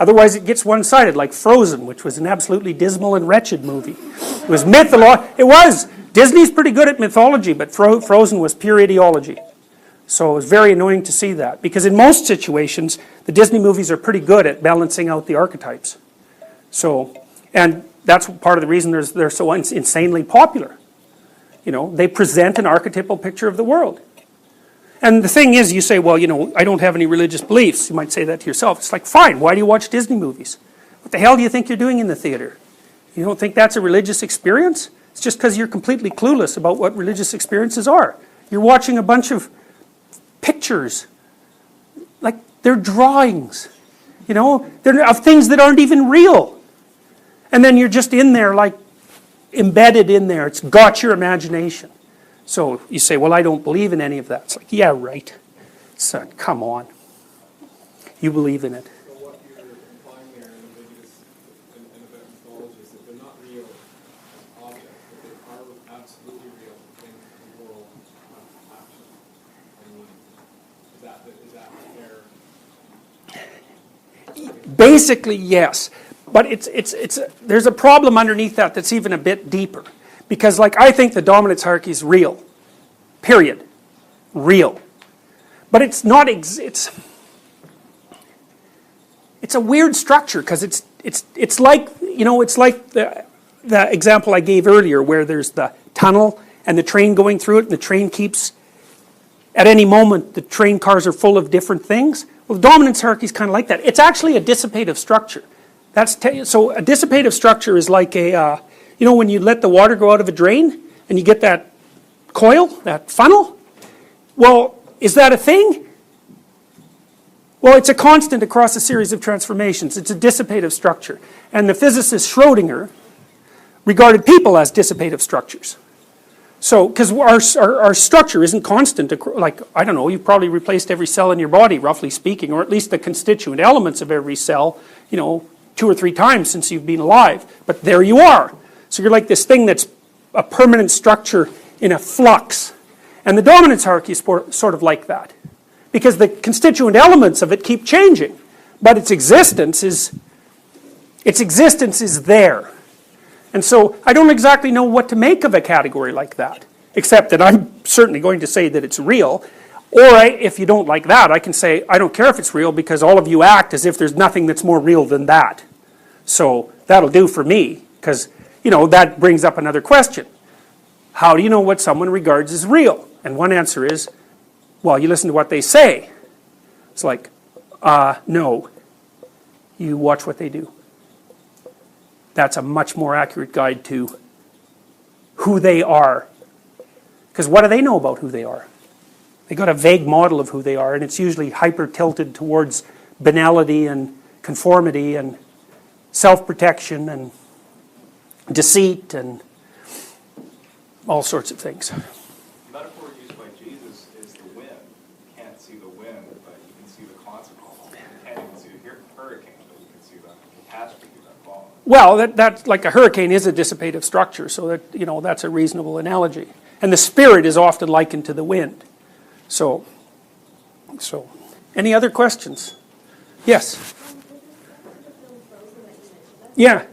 Otherwise it gets one-sided, like Frozen, which was an absolutely dismal and wretched movie. It was it was. Disney's pretty good at mythology, but Frozen was pure ideology. So it was very annoying to see that, because in most situations, the Disney movies are pretty good at balancing out the archetypes. So, and that's part of the reason they're so insanely popular. You know, they present an archetypal picture of the world. And the thing is, you say, well, you know, I don't have any religious beliefs. You might say that to yourself. It's like, fine, why do you watch Disney movies? What the hell do you think you're doing in the theater? You don't think that's a religious experience? It's just because you're completely clueless about what religious experiences are. You're watching a bunch of pictures, like they're drawings, you know, they're of things that aren't even real. And then you're just in there, like embedded in there. It's got your imagination. So you say, well, I don't believe in any of that. It's like, yeah, right. Son, come on. You believe in it. So what you're implying there in religious and about mythology is that they're not real as objects, but they are absolutely real in the world of action and meaning. Is that fair? Basically, yes. But there's a problem underneath that that's even a bit deeper. Because, like, I think the dominance hierarchy is real. Period. Real. But it's not, it's a weird structure, because it's like, you know, it's like the example I gave earlier, where there's the tunnel and the train going through it, and the train keeps, at any moment, the train cars are full of different things. Well, the dominance hierarchy is kind of like that. It's actually a dissipative structure. So a dissipative structure is like a, you know, when you let the water go out of a drain and you get that coil, that funnel? Well, is that a thing? Well, it's a constant across a series of transformations. It's a dissipative structure. And the physicist Schrödinger regarded people as dissipative structures. So, because our structure isn't constant, like, I don't know, you've probably replaced every cell in your body, roughly speaking, or at least the constituent elements of every cell, you know, 2 or 3 times since you've been alive. But there you are. So you're like this thing that's a permanent structure in a flux. And the dominance hierarchy is sort of like that. Because the constituent elements of it keep changing. But its existence is there. And so I don't exactly know what to make of a category like that. Except that I'm certainly going to say that it's real. Or if you don't like that, I can say, I don't care if it's real, because all of you act as if there's nothing that's more real than that. So that'll do for me, because, you know, that brings up another question. How do you know what someone regards as real? And one answer is, well, you listen to what they say. It's like, no. You watch what they do. That's a much more accurate guide to who they are. Because what do they know about who they are? They got a vague model of who they are, and it's usually hyper-tilted towards banality and conformity and self-protection and deceit and all sorts of things. The metaphor used by Jesus is the wind. You can't see the wind, but you can see the consequences. You can't even see the hurricane, but you can see the catastrophe that follows. Well, that's like a hurricane is a dissipative structure, so that, you know, that's a reasonable analogy. And the spirit is often likened to the wind. So any other questions? Yes. Yeah.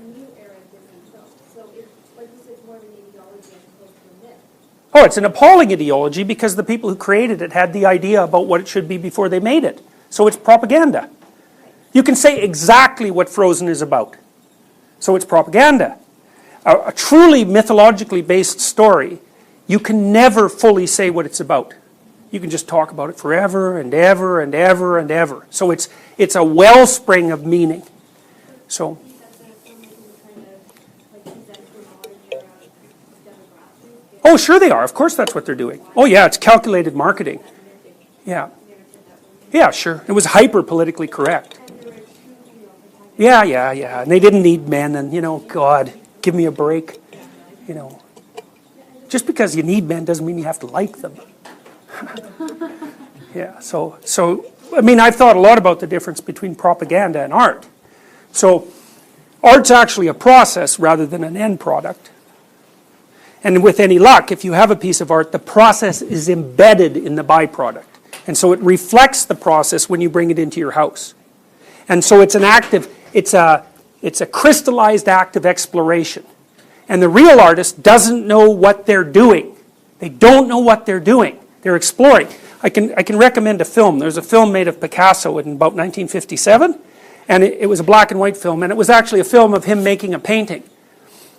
Oh, it's an appalling ideology, because the people who created it had the idea about what it should be before they made it. So it's propaganda. You can say exactly what Frozen is about. So it's propaganda. A truly mythologically based story, you can never fully say what it's about. You can just talk about it forever and ever and ever and ever. So it's a wellspring of meaning. So. Oh, sure they are. Of course that's what they're doing. Oh yeah, it's calculated marketing. Yeah. Yeah, sure. It was hyper politically correct. Yeah. And they didn't need men, and, you know, God, give me a break. You know. Just because you need men doesn't mean you have to like them. Yeah, so I mean, I've thought a lot about the difference between propaganda and art. So art's actually a process rather than an end product. And with any luck, if you have a piece of art, the process is embedded in the byproduct. And so it reflects the process when you bring it into your house. And so it's an active, it's a crystallized act of exploration. And the real artist doesn't know what they're doing. They don't know what they're doing. They're exploring. I can recommend a film. There's a film made of Picasso in about 1957, and it was a black and white film, and it was actually a film of him making a painting.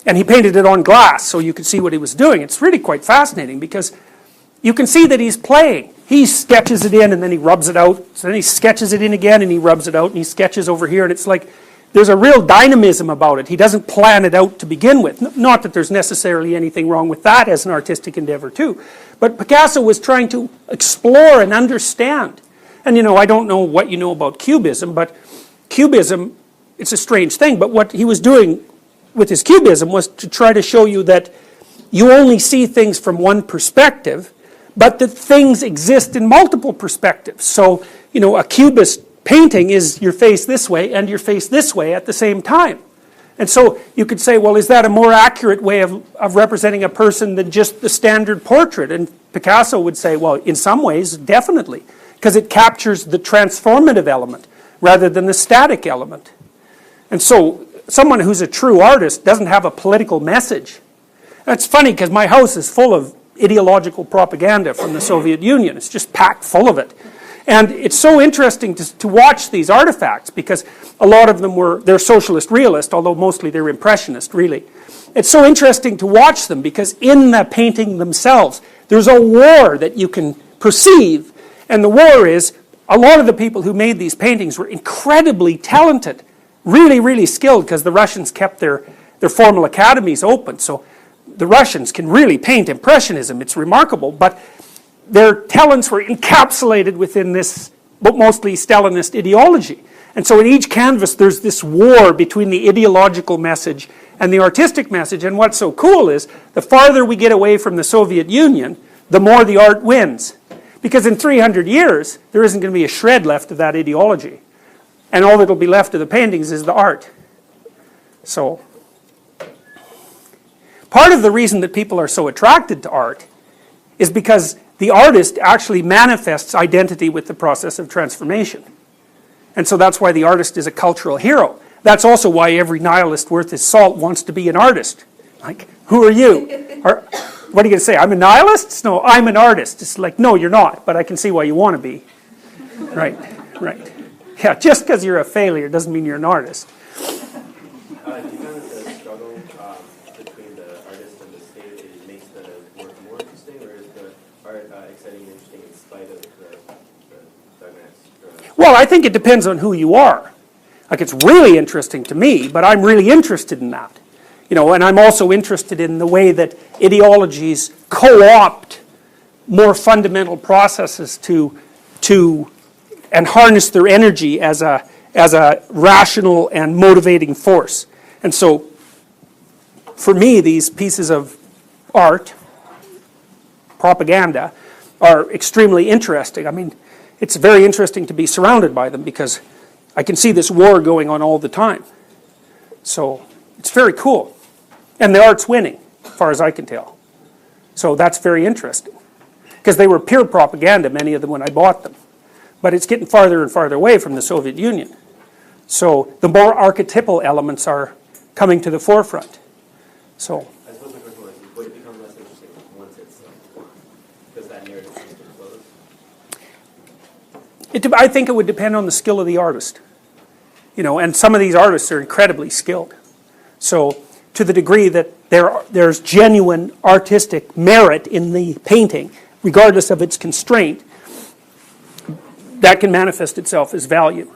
And he painted it on glass so you could see what he was doing. It's really quite fascinating because you can see that he's playing. He sketches it in and then he rubs it out. So then he sketches it in again and he rubs it out and he sketches over here, and it's like there's a real dynamism about it. He doesn't plan it out to begin with. Not that there's necessarily anything wrong with that as an artistic endeavor too. But Picasso was trying to explore and understand. And I don't know what you know about Cubism, but Cubism, it's a strange thing, but what he was doing with his Cubism was to try to show you that you only see things from one perspective, but that things exist in multiple perspectives. So, a Cubist painting is your face this way and your face this way at the same time. And so you could say, well, is that a more accurate way of representing a person than just the standard portrait? And Picasso would say, well, in some ways, definitely, because it captures the transformative element rather than the static element. And so someone who's a true artist doesn't have a political message. That's funny because my house is full of ideological propaganda from the Soviet Union. It's just packed full of it. And it's so interesting to watch these artifacts because a lot of them they're socialist realist, although mostly they're impressionist, really. It's so interesting to watch them because in the painting themselves, there's a war that you can perceive. And the war is, a lot of the people who made these paintings were incredibly talented, really, really skilled, because the Russians kept their formal academies open. So the Russians can really paint Impressionism. It's remarkable, but their talents were encapsulated within this, but mostly Stalinist ideology. And so in each canvas, there's this war between the ideological message and the artistic message. And what's so cool is, the farther we get away from the Soviet Union, the more the art wins. Because in 300 years, there isn't going to be a shred left of that ideology. And all that'll be left of the paintings is the art. So, part of the reason that people are so attracted to art is because the artist actually manifests identity with the process of transformation. And so that's why the artist is a cultural hero. That's also why every nihilist worth his salt wants to be an artist. Like, who are you? What are you going to say? I'm a nihilist? No, I'm an artist. It's like, no, you're not, but I can see why you want to be. Right, right. Yeah, just because you're a failure doesn't mean you're an artist. Do you find that the struggle between the artist and the state, it makes the work more interesting, or is the art exciting and interesting in spite of the dynamics? Well, I think it depends on who you are. Like, it's really interesting to me, but I'm really interested in that. And I'm also interested in the way that ideologies co-opt more fundamental processes to and harness their energy as a rational and motivating force. And so, for me, these pieces of art, propaganda, are extremely interesting. I mean, it's very interesting to be surrounded by them because I can see this war going on all the time. So, it's very cool. And the art's winning, as far as I can tell. So that's very interesting. Because they were pure propaganda, many of them, when I bought them. But it's getting farther and farther away from the Soviet Union. So the more archetypal elements are coming to the forefront. So I suppose the question was, would it become less interesting once it's does that narrative seem to close? I think it would depend on the skill of the artist. And some of these artists are incredibly skilled. So to the degree that there's genuine artistic merit in the painting, regardless of its constraint, that can manifest itself as value.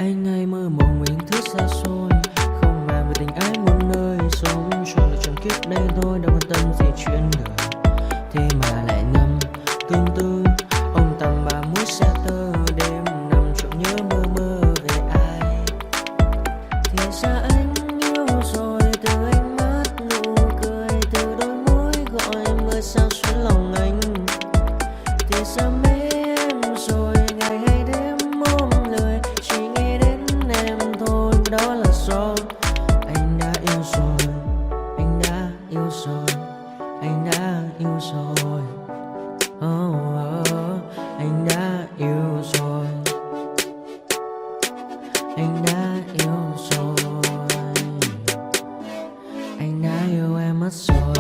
Anh hay mơ mộng những thứ xa xôi, không màng về tình ái muôn nơi. Sống cho là trọn kiếp đây thôi, đâu quan tâm gì chuyện đời. Thế mà lại ngâm tương tư, ông tầm bà mũi xe tơ. Đêm nằm trộm nhớ mơ mơ về ai. Thì ra anh yêu rồi, từ ánh mắt nụ cười, từ đôi môi gọi mưa sao xuyến lòng anh. Thì ra mê em rồi, ngày hay đêm ôm lời, chỉ nghĩ đến em thôi. Đó là do anh đã yêu rồi, anh đã yêu rồi, anh đã yêu rồi. Anh đã yêu rồi, anh đã yêu rồi, anh đã yêu em mất rồi.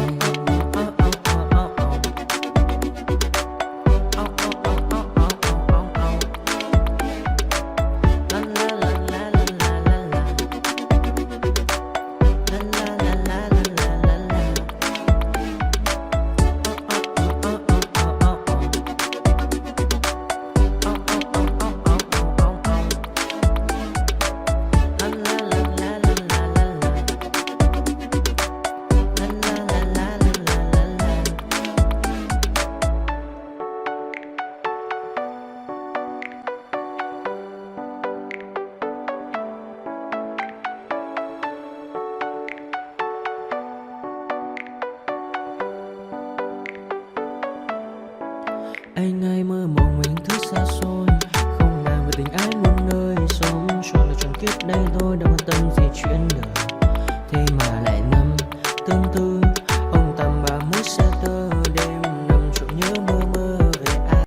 Anh hay mơ mộng những thứ xa xôi, không màng về tình ái muôn nơi. Sống cho là trọn kiếp đây thôi, đâu quan tâm gì chuyện đời. Thế mà lại nằm tương tư, ông tầm bà mũi xe tơ. Đêm nằm trộm nhớ mơ mơ về ai.